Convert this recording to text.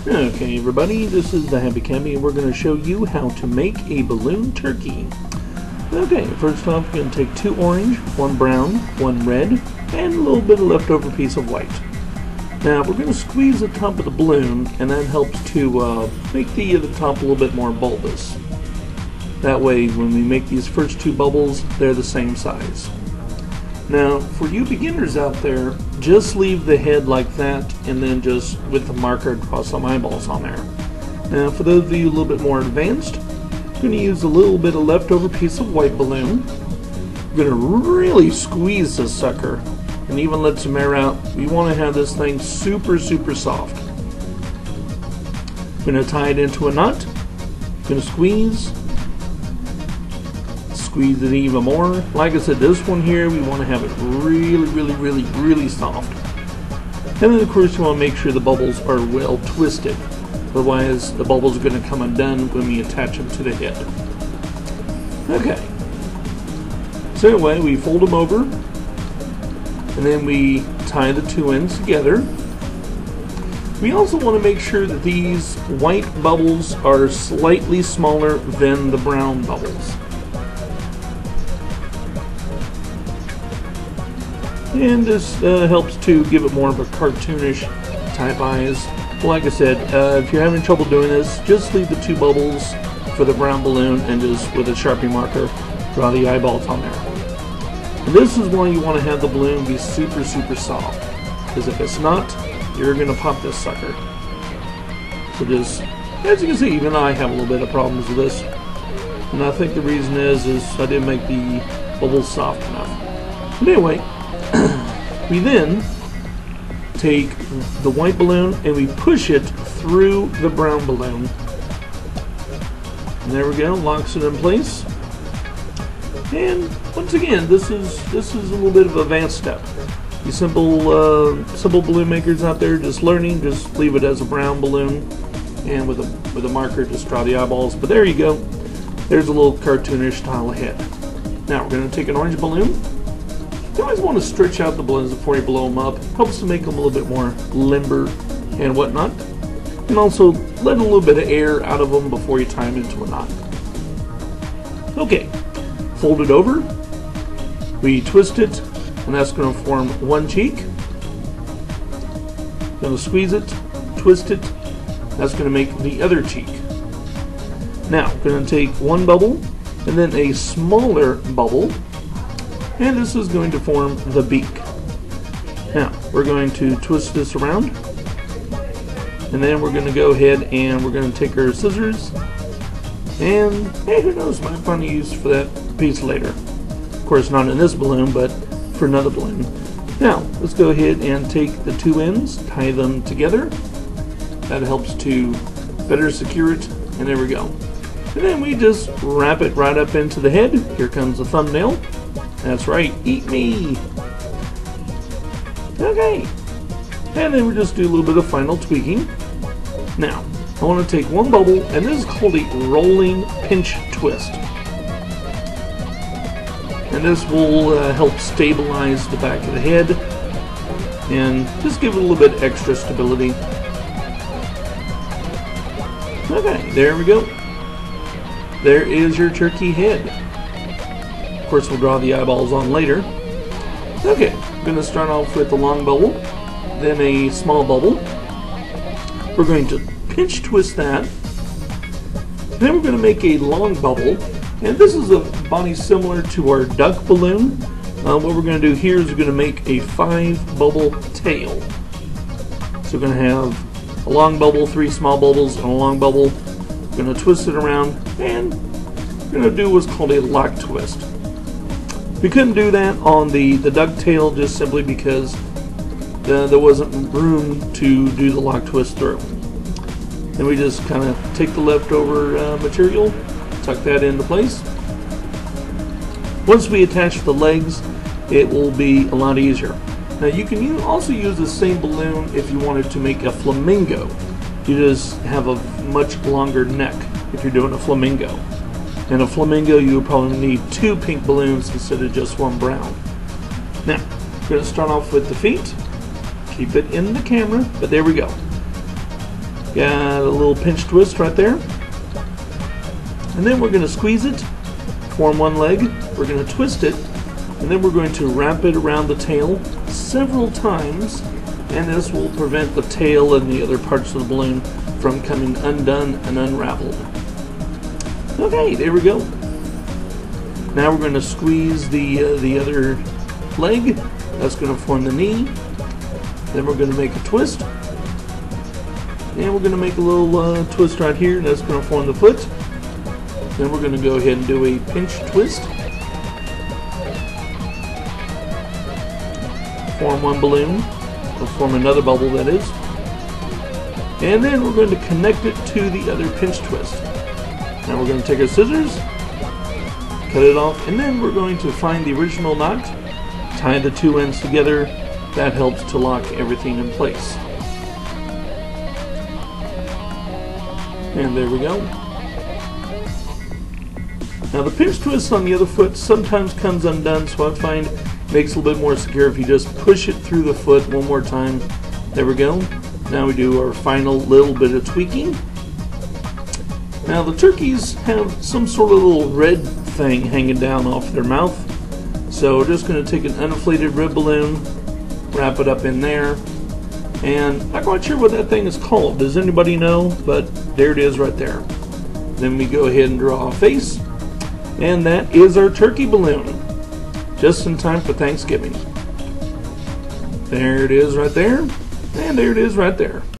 Okay everybody, this is the HappyCabbie and we're going to show you how to make a balloon turkey. Okay, first off you're going to take 2 orange, 1 brown, 1 red, and a little bit of leftover piece of white. Now we're going to squeeze the top of the balloon and that helps to make the top a little bit more bulbous. That way when we make these first 2 bubbles they're the same size. Now for you beginners out there, just leave the head like that and then just with the marker draw some eyeballs on there. Now for those of you a little bit more advanced, I'm going to use a little bit of leftover piece of white balloon. I'm going to really squeeze this sucker and even let some air out. We want to have this thing super soft. I'm going to tie it into a knot. I'm going to squeeze it even more. Like I said, this one here we want to have it really soft. And then of course you want to make sure the bubbles are well twisted, otherwise the bubbles are going to come undone when we attach them to the head. Okay, so anyway we fold them over and then we tie the 2 ends together. We also want to make sure that these white bubbles are slightly smaller than the brown bubbles. And this helps to give it more of a cartoonish type eyes. Like I said, if you're having trouble doing this, just leave the 2 bubbles for the brown balloon and just with a Sharpie marker draw the eyeballs on there. And this is why you want to have the balloon be super soft, because if it's not, you're going to pop this sucker. So just, as you can see, even I have a little bit of problems with this. And I think the reason is I didn't make the bubbles soft enough. But anyway, we then take the white balloon and we push it through the brown balloon. And there we go, locks it in place. And once again, this is a little bit of an advanced step. You simple balloon makers out there just learning, just leave it as a brown balloon and with a marker just draw the eyeballs. But there you go. There's a little cartoonish style head. Now we're going to take an orange balloon. You always want to stretch out the balloons before you blow them up. Helps to make them a little bit more limber and whatnot. And also let a little bit of air out of them before you tie them into a knot. Okay, fold it over. We twist it, and that's going to form one cheek. Going to squeeze it, twist it. That's going to make the other cheek. Now, going to take one bubble and then a smaller bubble. And this is going to form the beak. Now, we're going to twist this around. And then we're going to go ahead and we're going to take our scissors. And, hey, who knows, might find a use for that piece later. Of course, not in this balloon, but for another balloon. Now, let's go ahead and take the 2 ends, tie them together. That helps to better secure it. And there we go. And then we just wrap it right up into the head. Here comes the thumbnail. That's right, eat me! Okay, and then we just do a little bit of final tweaking. Now, I want to take one bubble, and this is called a rolling pinch twist. And this will help stabilize the back of the head, and just give it a little bit extra stability. Okay, there we go. There is your turkey head. Of course, we'll draw the eyeballs on later. Okay, I'm going to start off with a long bubble, then a small bubble. We're going to pinch twist that. Then we're going to make a long bubble, and this is a body similar to our duck balloon. What we're going to do here is we're going to make a 5-bubble tail. So we're going to have a long bubble, 3 small bubbles, and a long bubble. We're going to twist it around, and we're going to do what's called a lock twist. We couldn't do that on the ducktail just simply because there wasn't room to do the lock twist through. Then we just kind of take the leftover material, tuck that into place. Once we attach the legs, it will be a lot easier. Now you can also use the same balloon if you wanted to make a flamingo. You just have a much longer neck if you're doing a flamingo. In a flamingo, you would probably need 2 pink balloons instead of just 1 brown. Now, we're going to start off with the feet. Keep it in the camera, but there we go. Got a little pinch twist right there. And then we're going to squeeze it, form one leg, we're going to twist it, and then we're going to wrap it around the tail several times, and this will prevent the tail and the other parts of the balloon from coming undone and unraveled. Okay, there we go. Now we're going to squeeze the other leg. That's going to form the knee. Then we're going to make a twist. And we're going to make a little twist right here. That's going to form the foot. Then we're going to go ahead and do a pinch twist. Form one balloon. Or form another bubble, that is. And then we're going to connect it to the other pinch twist. Now we're going to take our scissors, cut it off, and then we're going to find the original knot, tie the two ends together. That helps to lock everything in place. And there we go. Now the pinch twist on the other foot sometimes comes undone, so I find it makes it a little bit more secure if you just push it through the foot one more time. There we go. Now we do our final little bit of tweaking. Now the turkeys have some sort of little red thing hanging down off their mouth. So we're just going to take an uninflated rib balloon, wrap it up in there, and I'm not quite sure what that thing is called. Does anybody know? But there it is right there. Then we go ahead and draw a face, and that is our turkey balloon. Just in time for Thanksgiving. There it is right there, and there it is right there.